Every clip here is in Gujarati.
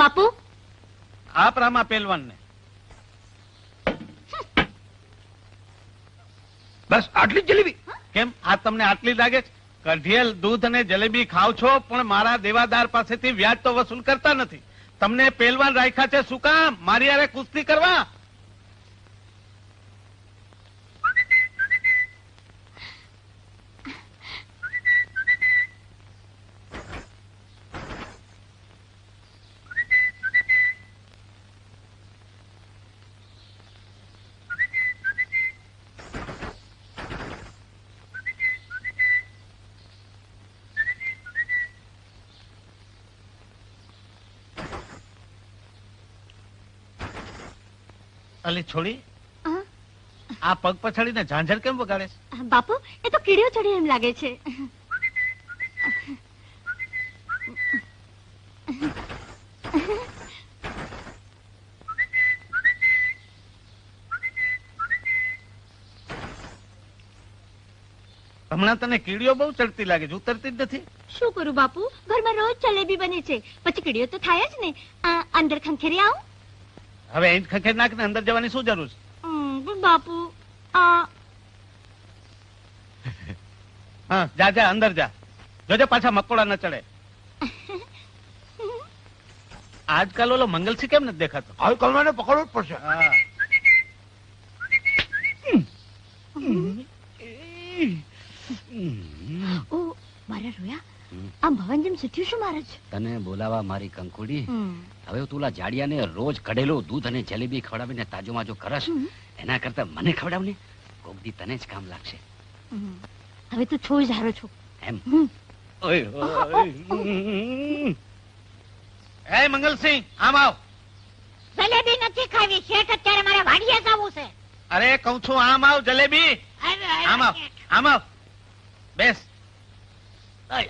બાપુ આપ રામા પહેલવાન ને બસ આટલી જ જલેબી? કેમ આ તમને આટલી લાગે છે? કઢિયેલ દૂધ અને જલેબી ખાવ છો પણ મારા દેવાદાર પાસેથી વ્યાજ તો વસૂલ કરતા નથી. તમને પહેલવાન રાખ્યા છે શું કામ? મારી હારે કુસ્તી કરવા? અલી છોડી, આ પગ પછાડીને ઝાંઝર કેમ વગાડે છે? બાપુ એ તો કીડીઓ ચડી એમ લાગે છે. હમણાં તને કીડીઓ બહુ ચડતી લાગે છે, ઉતરતી જ નથી. શું કરું બાપુ, ઘરમાં રોજ જલેબી બને છે, પછી કીડીઓ તો થાય જ ને. અંદર ખંખેરી આવું? હવે અહીં ખખેર નાખ ને અંદર જવાની શું જરૂર છે? બાપુ હા જા જા અંદર જા, જોજે પાછા મકોડા ન ચડે. આજકાલ ઓલો મંગલસિંહ કેમ નથી દેખાતો? આજકાલ મને પકડવું જ પડશે. હા. ઓ મારા રોયા, આમ ભવન જેમ સુથ્યું શું મહારાજ? તને બોલાવા મારી કંકુડી. હવે તુલા જાડિયાને રોજ કઢેલું દૂધ અને જલેબી ખવડાવીને તાજો માજો કરસ, એના કરતા મને ખવડાવ ને, કોક દી તને જ કામ લાગશે. હવે તું છોઈ ધારો છો એમ. એ મંગલસિંહ આમ આવ. જલેબી નથી ખાવી શેઠ, અત્યારે મારે વાડીએ જવું છે. અરે કઉ છું આમ આવ. જલેબી આમ આવ, આમ આવ, બેસ.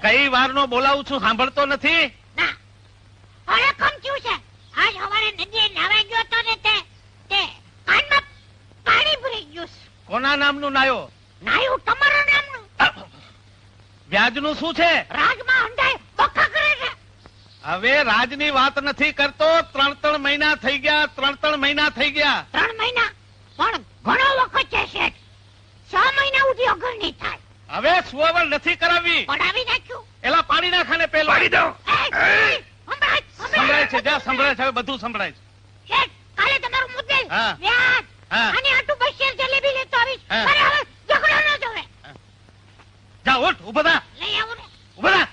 કઈ વાર નો બોલાવું છું, સાંભળતો નથી? ના અરે કમ થયું છે, આજ સવારે નદીએ નાવા ગયો તો ને તે કાનમાં પાણી ભરી ગયું. કોના નામનું નાયો? નાયું તમારા નામનું. વ્યાજનું શું છે? રાજમાં અંધાય બકા કરે છે. હવે રાજની વાત નથી કરતો. 3 મહિના થઈ ગયા, 3 મહિના થઈ ગયા. 3 મહિના પણ ઘણો વખત છે શેઠ. 6 મહિના સુધી અગર નહીં થાય. હવે સુવાવર નથી કરાવી. પડાવી નાખ્યું. એલા પાડી નાખાને પેલો. પાડી દો. સંભળાય છે, જા સંભળાય છે, હવે બધું સંભળાય છે. શેઠ કાલે તમારું મુદ્દલ હા. વ્યાજ હા. અને આટલું બસ્યર જલેબી લેતો આવીશ. હા. અરે હવે ઝઘડો ન જોવે. જા ઉઠ, ઉભો થા, લઈ આવું ને. ઉભો થા.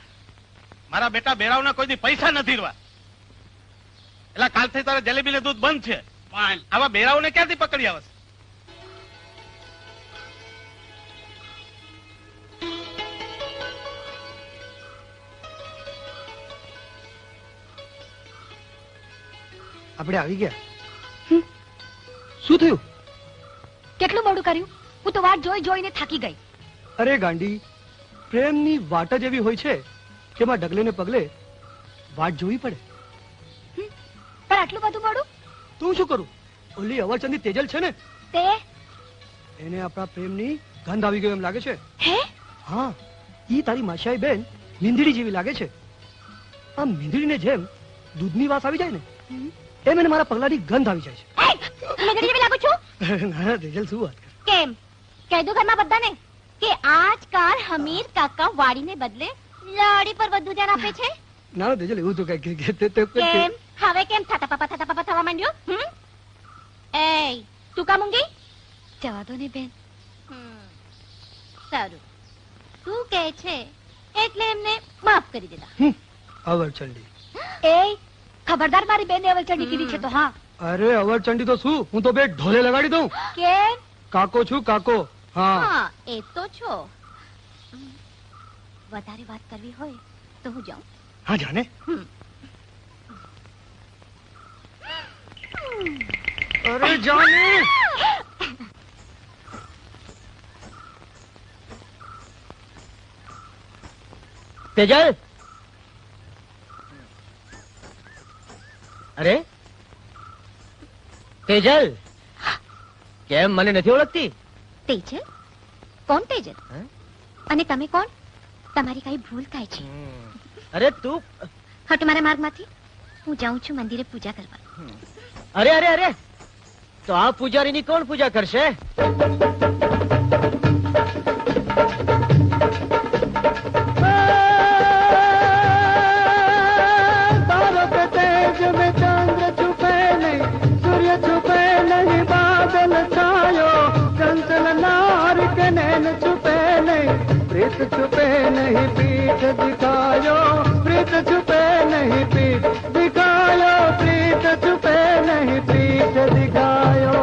મારા બેટા બેરાવના કોઈ દી પૈસા નથી રવા. એટલે કાલથી તારે જલેબી ને દૂધ બંધ છે. આવા બેરાઓને ક્યાંથી પકડી આવશે? આપણે આવી ગયા. શું થયું? કેટલું મોડું કર્યું? હું તો વાટ જોઈ જોઈને થાકી ગઈ. અરે ગાંડી, પ્રેમની વાટ જ એવી હોય છે કે એમાં ડગલે ને પગલે વાટ જોવી પડે. પણ આટલું બધું મોડું? તું શું કરું? ઓલી અવરચંદી તેજલ છે ને, તે એને આપણા પ્રેમની ગંધ આવી ગયો એમ લાગે છે. હે? હા, ઈ તારી માશાઈ બેન મીંદડી જેવી લાગે છે. આમ મીંદડીને જેમ દૂધની વાસ આવી જાય ને, એમ એને મારા પગલાની ગંધ આવી જાય છે. મેઘડી જેવી લાગુ છું? ના ના તેજલ, શું વાત કરે? કેમ કહી દો ઘરમાં બધાને કે આજકાલ હમીર કાકા વાડીને બદલે લાડી પર વધુ ધ્યાન આપે છે. ના ના તેજલ, એવું તો કઈ કેમ હવે કેમ થતા પાપા થવા માંડ્યો? એ તું કા મૂંગી? જવા દો ને બેન. સારું, તું કહે છે એટલે એમને માફ કરી દીધા. અવરચંડી. એ ખબરદાર, મારી બેન અવલચંડી કીધી છે તો. હા. અરે અવરચંડી તો શું, હું તો બે ઢોલે લગાડી દઉં. કેમ? કાકો છું, કાકો. હા હા એ તો છો. વધારે વાત કરવી હોય તો હું જાઉં. હા જાને. અરે જાને. તેજલ, અરે તેજલ, કેમ મને નથી ઓળખતી? તેજલ? કોણ તેજલ? અને તમે કોણ? તમારી કઈ ભૂલ થાય છે. અરે તું હટ મારા માર્ગમાંથી. હું જાઉં છું મંદિરે પૂજા કરવા. અરે અરે અરે, તો આ પૂજારીની કોણ પૂજા કરશે? तारों के तेज में चंद्र छुपे नहीं, सूर्य छुपे नहीं, बादल छायो, चंचल नार के नैन छुपे नहीं, प्रीत छुपे नहीं पीठ दिखायो, प्रीत छुपे नहीं पीठ दिखायो, प्रीत छुपे नहीं पीठ दिखायो.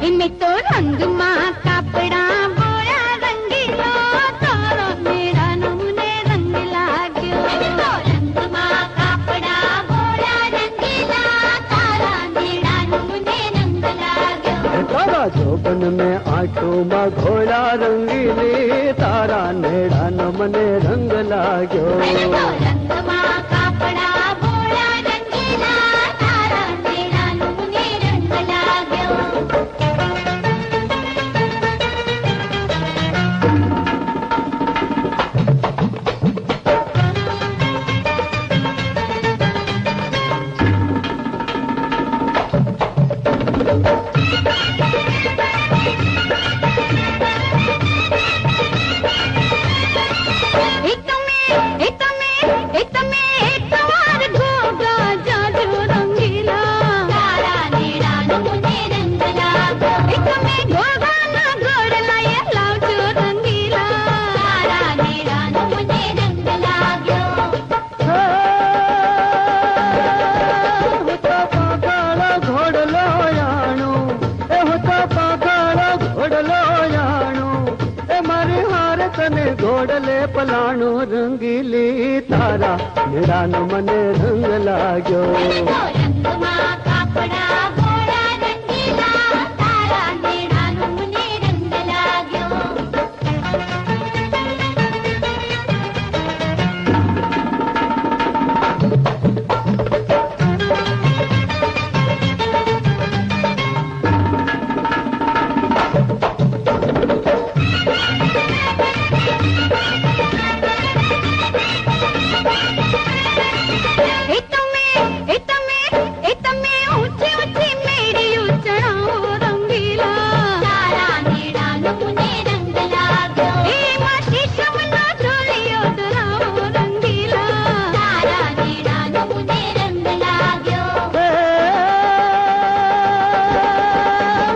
इनमें तो रंग माँ कपड़ा बोरा रंगीलो, तारो मेरा नमूने रंग लाग्यो. तो रंग माँ कपड़ा बोरा रंगीला, तारा मेरा नमूने रंग लाग्यो. तारा जोबन में आंखों में घोड़ा रंगीली, तारा नेड़ा न मने रंग लाग्यो. तो रंग माँ कपड़ा बोरा रंगीला, तारा मेरा नमूने रंग लाग्यो. घोड़ले पलाणो रंगीली, तारा मेरा न मने रंग लाग्यो. रंग माँ कपड़ा बोरा रंगीला, तारा मेरा नमूने रंग लाग्यो. ऊंची ऊंची मेरी उचड़ाओ रंगीला, तारा मेरा नमूने रंग लाग्यो. मासी शमना ढोलियो डराओ रंगीला, तारा मेरा नमूने रंग लाग्यो.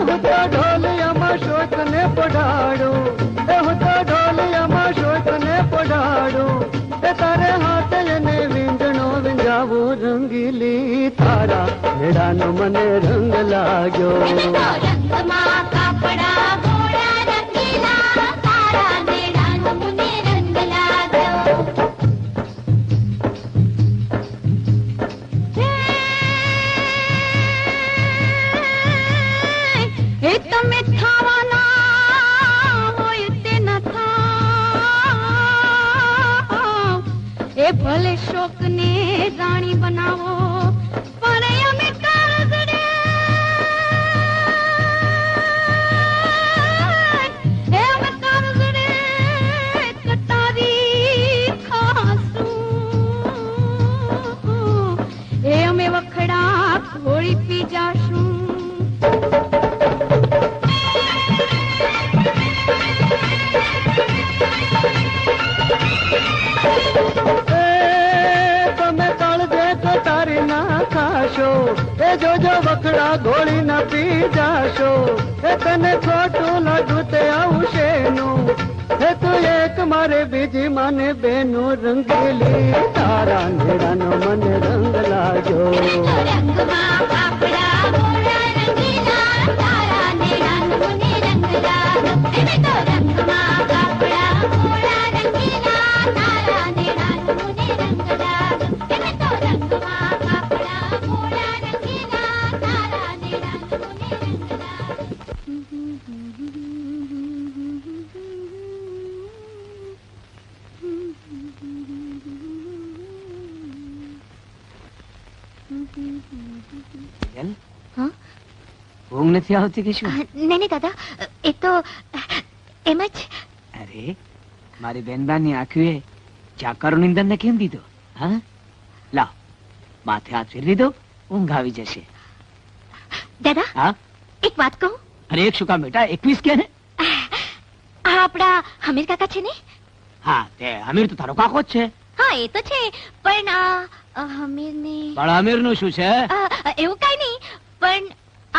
होता ढोलिया में शोक ने पढ़ाड़ू, होता ढोलिया में शोक ने पढ़ाड़ू, तारे हाथ ने विंजणो विंजावो रंगीली, तारा मेरा न मने रंग लाग्यो. रंग माँ कपड़ा बोरा रंगीला, तारा मेरा नमूने रंग लाग्यो. એ તમે થાવાના હોય તે ન થાવ, એ ભલે શોકને રાણી બનાવો, પણ અમે કાળજડે અમે કાળજડે કટારી ખાશું, એ અમે વખડા ઘોળી પી જાશું. તમે કાળજે કટારી ના ખાશો, એ જોજો વખડા ઘોળી ના પી જાશો, એ તને ખોટું લાગુ તે આવશે નું, એ તું એક મારે બીજી માને બેનું રંગીલી, તારા નેડાનો મને રંગ લાગ્યો. રંગ માં કાપડા બોરા રંગીલા, તારા નેડા નમૂને રંગ लाग्यो. એને તો રંગ માં કાપડા બોરા રંગીલા, તારા નેડા નમૂને રંગ लाग्यो. એને તો રંગ માં કાપડા બોરા રંગીલા, તારા નેડા નમૂને રંગ लाग्यो. નથી આવતી કે શું? નહીં નહીં દાદા, એ તો એમ જ. અરે મારી બેનબાની આંખીએ ચાકરો નિંદર ને કેમ દીધો? હા, લાવ માથે હાથ ફેરવી દીધો, ઊંઘ આવી જશે. દાદા, હા, એક વાત કહું? અરે એક શું કામ બેટા, 21 કે ને? આ આપણા હમીર કાકા છે ને? હા, તે અમીર તો તારો કાકો જ છે. હા, એ તો છે, પણ આ હમીરને પણ અમીર નું શું છે? એવું કઈ નહીં, પણ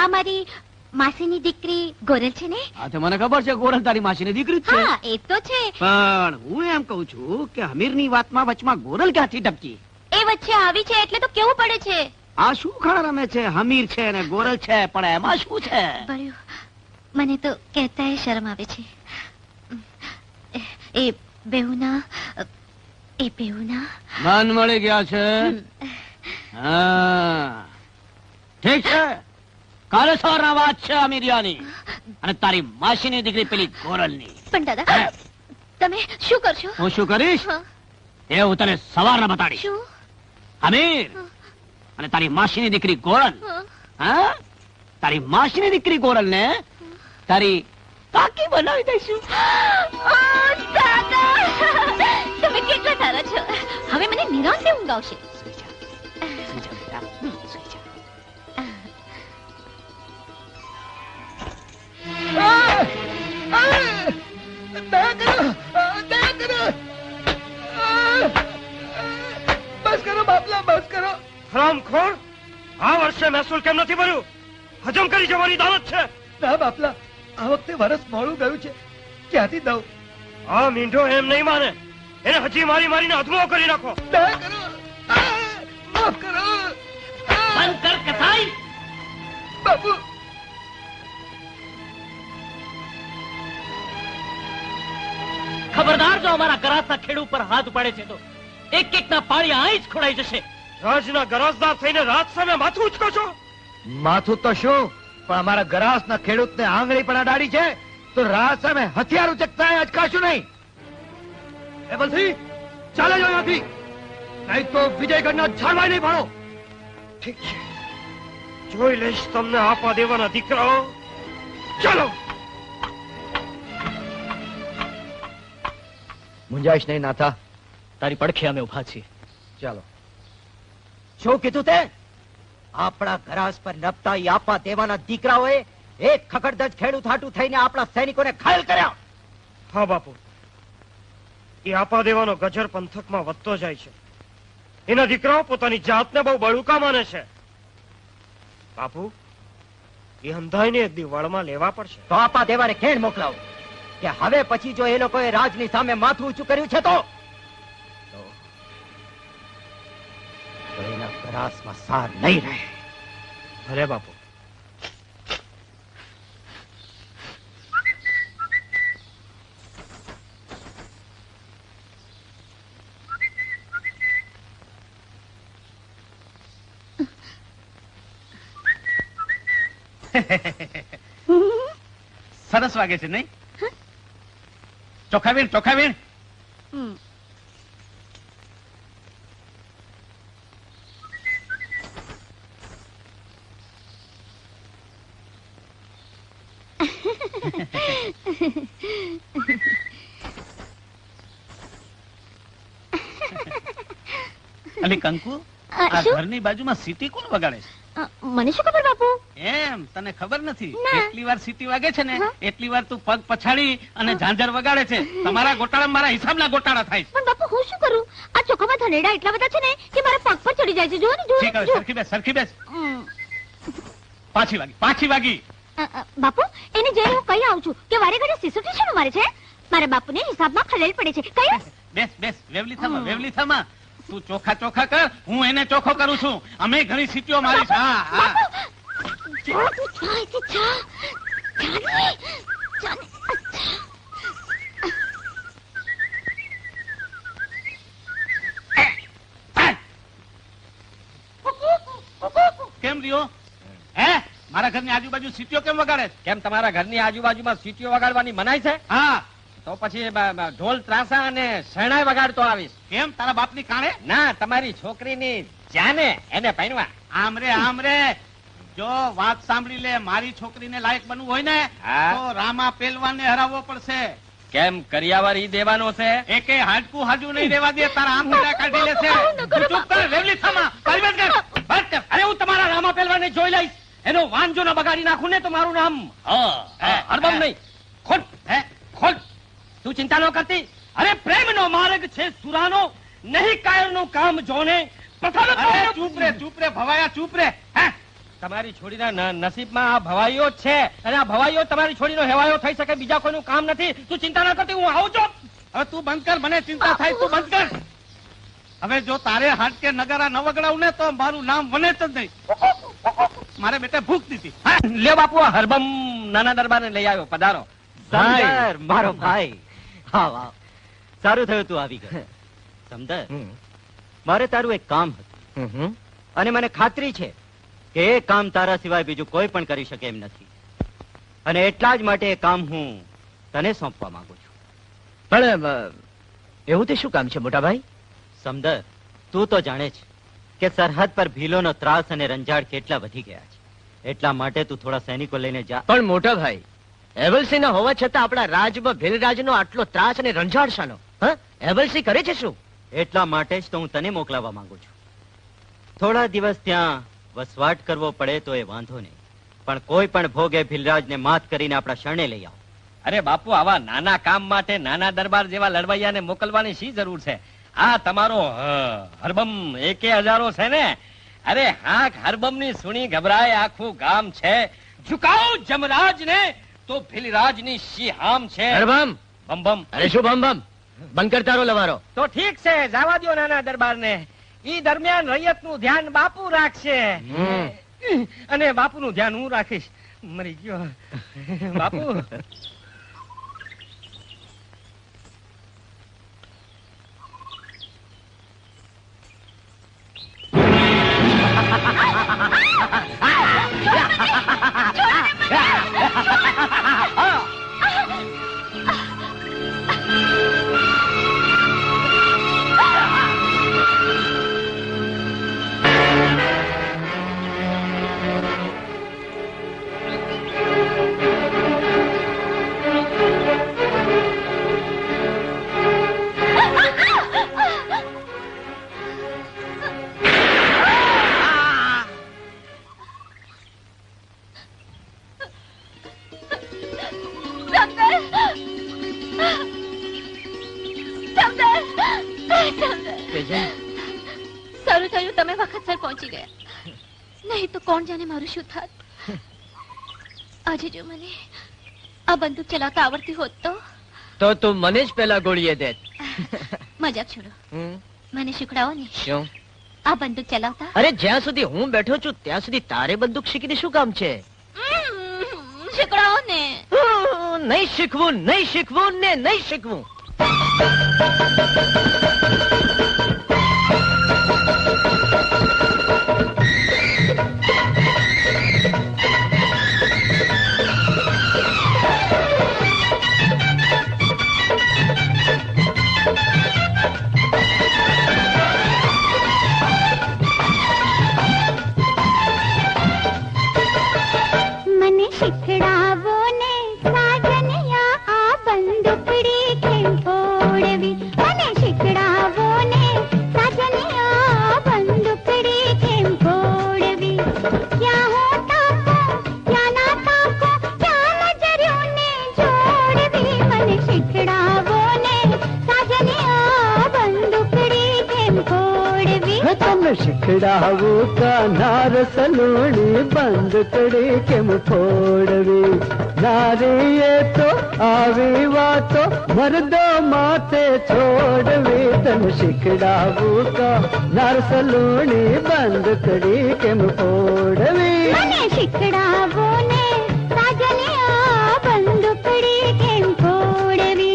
આ મારી માસીની દીકરી ગોરલ છે ને? હા, તો મને ખબર છે ગોરલ તારી માસીની દીકરી જ છે. હા, એ તો છે. પણ હું એમ કઉ છું કે અમીરની વાતમાં વચમાં ગોરલ ક્યાંથી ટપકી? એ વચ્ચે આવી છે એટલે તો કેવું પડે છે. આ શું ખાડા રમે છે? હમીર છે ને ગોરલ છે, પણ એમાં શું છે? બળ્યું, મને તો કહેતા શરમ આવે છે. એ બેઉના મન મળી ગયા છે. હા, ઠીક છે. કાલે સવારના વાત છે અમીરિયાની અને તારી માસીની દીકરી પેલી ગોરલની. પણ દાદા, તમે શું કરશો? હું શું કરીશ હા, એ હું તને સવારના બતાડીશ. શું? અમીર અને તારી માસીની દીકરી ગોરલ, હા. હા, તારી માસીની દીકરી ગોરલ ને તારી કાકી બનાવી દઈશું. દાદા, તમે કેટલા સારા છો. હવે મને નિરાંતે ઊંઘ આવશે. સુઈ જા, બેટા, સુઈ જા. બસ કરો બાપલા, બસ કરો. હરામખોર, આ વર્ષે મહેસૂલ કેમ નથી ભર્યું? હજમ કરી જવાની દાવત છે. ના બાપલા, આ વખતે વરસ મોડું ગયું છે, ક્યાંથી દઉં? આ મીંઢો એમ નહીં માને, એને હજી મારીને અધમો કરી નાખો. ના કરો, માફ કરો. બંધ કર કસાઈ. બાપુ, ખબરદાર, જો અમારા ગરાસના ખેડૂત પર હાથ ઉપાડે છે તો એક એક ના પાળિયા અહીં જ ખોડાઈ જશે. રાજના ગરજદાર થઈને રાજ સામે માથું ઉચકો છો? માથું તો શું, પણ અમારા ગરાસના ખેડૂતને આંગળી પણ અડાડી છે તો રાજ સામે હથિયાર ઉચકતા અચકાશું નહીં. એ બંસી, ચાલે જો અહીંયાથી, નહીં તો વિજયગઢના ઝાડવાય નહીં ભણો. ઠીક છે, જોઈ લઈશ તમને આપા દેવાના દીકરાઓ. ચાલો. મુંજાઈશ નહીં નાથા, તારી પડખે અમે ઉભા છીએ. ચાલો. શું કીધું તે? આપણા ઘરાસ પર નપતા ઈ આપા દેવાના દીકરાઓએ એક ખખડધજ ખેડૂત હાટુ થઈને આપણા સૈનિકોને ઘાયલ કર્યા. હા બાપુ, એ આપા દેવાનો ગજર પંથકમાં વધતો જાય છે. એના દીકરાઓ પોતાની જાતને બહુ બળુકા માને છે. બાપુ, એ અંધાઈને એક દી વળમાં લેવા પડશે. તો આપા દેવાને ખેડ મોકલાવો કે હવે પછી જો એ લોકોએ રાજની સામે માથું ઊંચું કર્યું છે તો એના ઘરાસમાં સાર નહીં રહે. ભલે બાપુ. સરસ વાગે છે નહીં? ચોખાવીણ, ચોખાવીણ. અલી કંકુ, આ શું? ઘરની બાજુમાં સીટી કોણ વગાડે છે? મને શું ખબર બાપુ? એમ તને ખબર નથી? ના. એટલી વાર સીટી વાગે છે ને હા. એટલી વાર તું પગ પછાડી અને ઝાંઝર વગાડે છે. તમારા ગોટાળા મારા હિસાબના ગોટાળા થાય છે. પણ બાપુ, હું શું કરું? આ ચોખામાં ધનેડા એટલા બધા છે ને કે મારા પગ પર ચડી જાય છે. જુઓ ને, જુઓ ઠીક, ને, હવે જુઓ. સરખી બેસ, સરખી બેસ. હમ. પાછી વાગી, પાછી વાગી. બાપુ, એને જઈને હું કહી આવું છું કે વારે ઘડી સિસોટી શું મારે છે? મારા બાપુને હિસાબમાં ખલેલ પડે છે. કયું? બેસ, બેસ, વેવલી થમા, વેવલી થમા. તું ચોખા ચોખા કર, હું એને ચોખ્ખો કરું છું. અમે ઘણી સીટીઓ મારી છે. હા, હા. જા, તું જા, અહીંથી જા. જાને, જાને. કેમ રહ્યો? હે, મારા ઘરની આજુબાજુ સીટીઓ કેમ વગાડે? કેમ તમારા ઘરની આજુબાજુમાં સીટીઓ વગાડવાની મનાઈ છે? હા. તો પછી ઢોલ ત્રાસા અને શરણાઈ વગાડતો આવીશ. કેમ, તારા બાપની કાણે? ના, તમારી છોકરીની જાને એને પૈણવા. આમ રે, આમ રે. જો વાત સાંભળી લે, મારી છોકરીને લાયક બનવું હોય ને હા. તો રામા પહેલવાનને હરાવવો પડશે. કેમ કરિયાવર ઈ દેવાનો છે? એકે હાડકું હાજુ નહીં રહેવા દે, તારા આંતરડા કાઢી લેશે. તું ચૂપ કર, વેવલી થામા. બંધ કર, બંધ કર. અરે હું તમારા રામા પહેલવાનને જોઈ લઈશ. એનો વાંજો ન બગાડી નાખું ને તો મારું નામ હરબમ નહીં. ખોલ ખોલ. તું ચિંતા ન કરતી. અરે પ્રેમનો માર્ગ છે સુરાનો, નહીં કાયરનું કામ જોને. પ્રથમ અરે ચૂપ રે, ચૂપ રે, ભવાયા ચૂપ રે. હે? તમારી છોડીના નસીબમાં આ ભવાઈઓ જ છે, અને આ ભવાઈઓ તમારી છોડીનો હેવાયો થઈ શકે, બીજા કોઈનું કામ નથી. તું ચિંતા ના કરતી, હું આવું છું. હવે તું બંધ કર, મને ચિંતા થાય, તું બંધ કર. હવે જો તારે હાડકે નગારા ન વગડાવું ને તો મારું નામ વને જ નહીં. મારે બેટે ભૂખ દીધી. લે બાપુ, આ હરબમ નાના દરબારને લઈ આવ્યો. પધારો. સમદર, મારો ભાઈ. હા વાહ, સારું થયું તું આવી ગયો. સમદર, મારે તારું એક કામ હતું, અને મને ખાતરી છે કે એ કામ તારા સિવાય બીજું કોઈ પણ કરી શકે એમ નથી, અને એટલા જ માટે એ કામ હું તને સોંપવા માંગુ છું. પણ એવું તે શું કામ છે મોટા ભાઈ? સમદર, તું તો જાણે છે કે સરહદ પર ભીલોનો ત્રાસ અને રંજાડ કેટલા વધી ગયા છે, એટલા માટે તું થોડા સૈનિકો લઈને જા. પણ મોટા ભાઈ, એવલસી ના હોવા છતાં આપણા રાજમાં ભીલરાજનો આટલો ત્રાસ અને રંજાડ શાનો? એવલસી કરે છે શું? એટલા માટે જ તો હું તને મોકલાવવા માંગુ છું. થોડા દિવસ ત્યાં વસવાટ કરવો પડે તો એ વાંધો નહીં, પણ કોઈ પણ ભોગે ભીલરાજને માત કરીને આપણા શરણે લઈ આવો. અરે બાપુ, આવા નાના કામ માટે નાના દરબાર જેવા લડવૈયાને મોકલવાની શી જરૂર છે? આ તમારો હરબમ એકે હજારો છે ને, અરે હાક હરબમની સુણી ગભરાય આખું ગામ છે. ઝુકાઓ જમરાજ ને તો ભીલરાજની શી હામ છે. હરબમ, બમ બમ. અરે શું બમ બમ? બંધ કરતા રહો લવારો. તો ઠીક છે, જવા દો નાના દરબારને. ઈ દરમિયાન રૈયતનું ધ્યાન બાપુ રાખશે, અને બાપુનું ધ્યાન હું રાખીશ. મરી ગયો બાપુ. સારું થયું તમે વખતસર પહોંચી ગયા, નહીં તો કોણ જાણે મારું શું થાત. આજે જો મને આ બંદૂક ચલાવતા આવડતી હોત તો તું મને જ પેલા ગોળીએ દેત. મજાક છોડો, મને શીખડાવો ને શું? આ બંદૂક ચલાવતા. અરે જ્યાં સુધી હું બેઠો છું ત્યાં સુધી તારે બંદૂક શીખીને શું કામ છે? શીખડાવો ને. નહીં શીખવું, નહીં શીખવું ને નહીં શીખવું. મને શીખડાવો ને સાજનિયા આ બંદૂકડી કેમ ફોડવી. મને શીખડાવો ને સાજનિયા આ બંદૂકડી કેમ ફોડવી. ક્યાં હો તાકો, ક્યાં ના તાકો, ક્યાં નજરોને જોડવી. મને શીખડાવો ને સાજનિયા આ બંદૂકડી કેમ ફોડવી. તમને શીખડાવું કાનાર સલૂણી બંદૂકડી કેમ ફોડવી. નારીએ તો આવી વાતો મર્દો માથે છોડવી. તને શીખડાવું કાનાર સલૂણી બંદૂકડી કેમ ફોડવી. મને શીખડાવો ને સાજનિયા બંદૂકડી કેમ ફોડવી.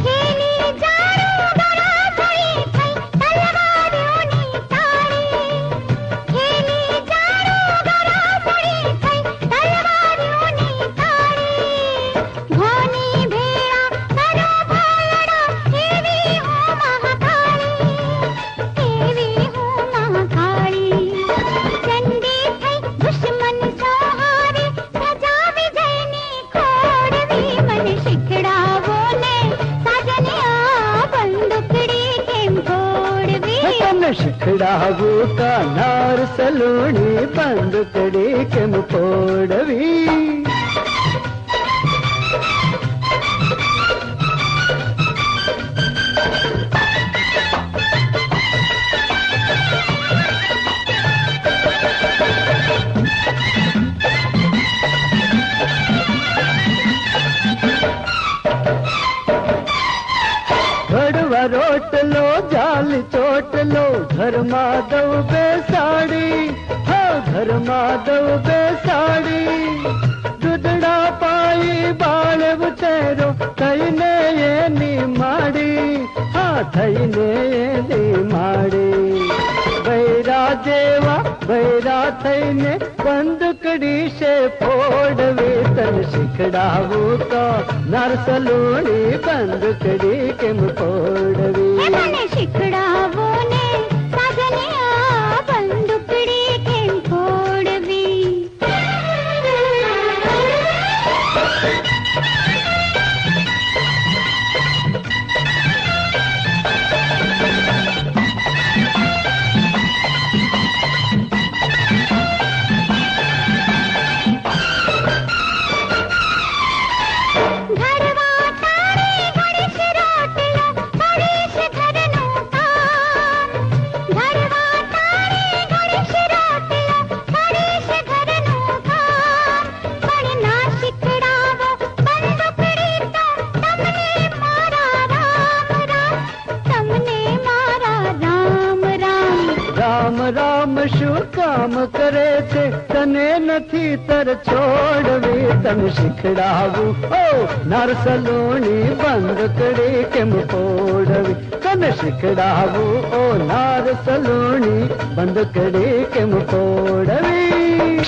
ખેલી જારું ગળા થઈ થઈ તલવારોની શીખડાવું કાનાર સલૂણી બંદકડી કેમ ફોડવી રોટલો જાલ ચોટલો ઘરમાં દઉં બેસાડી હા ઘરમાં દઉં બેસાડી દૂધડા પાઈ બાળ ઉતેરો થઈને એની માડી હા થઈને એની માડી બૈરા જેવા બૈરા થઈને બંદકડી છે ફોડવી તને શીખડાવું તો નરસલુણી બંદકડી કેમ ફોડવી મને શીખડાવો ને સાજને આ બંદૂકડી કેમ ફોડવી શું કામ કરે છે તને નથી તર છોડવી તને શીખડાવું ઓ નરસલુણી બંદકડી કેમ ફોડવી તને શીખડાવું ઓ નરસલુણી બંદકડી કેમ ફોડવી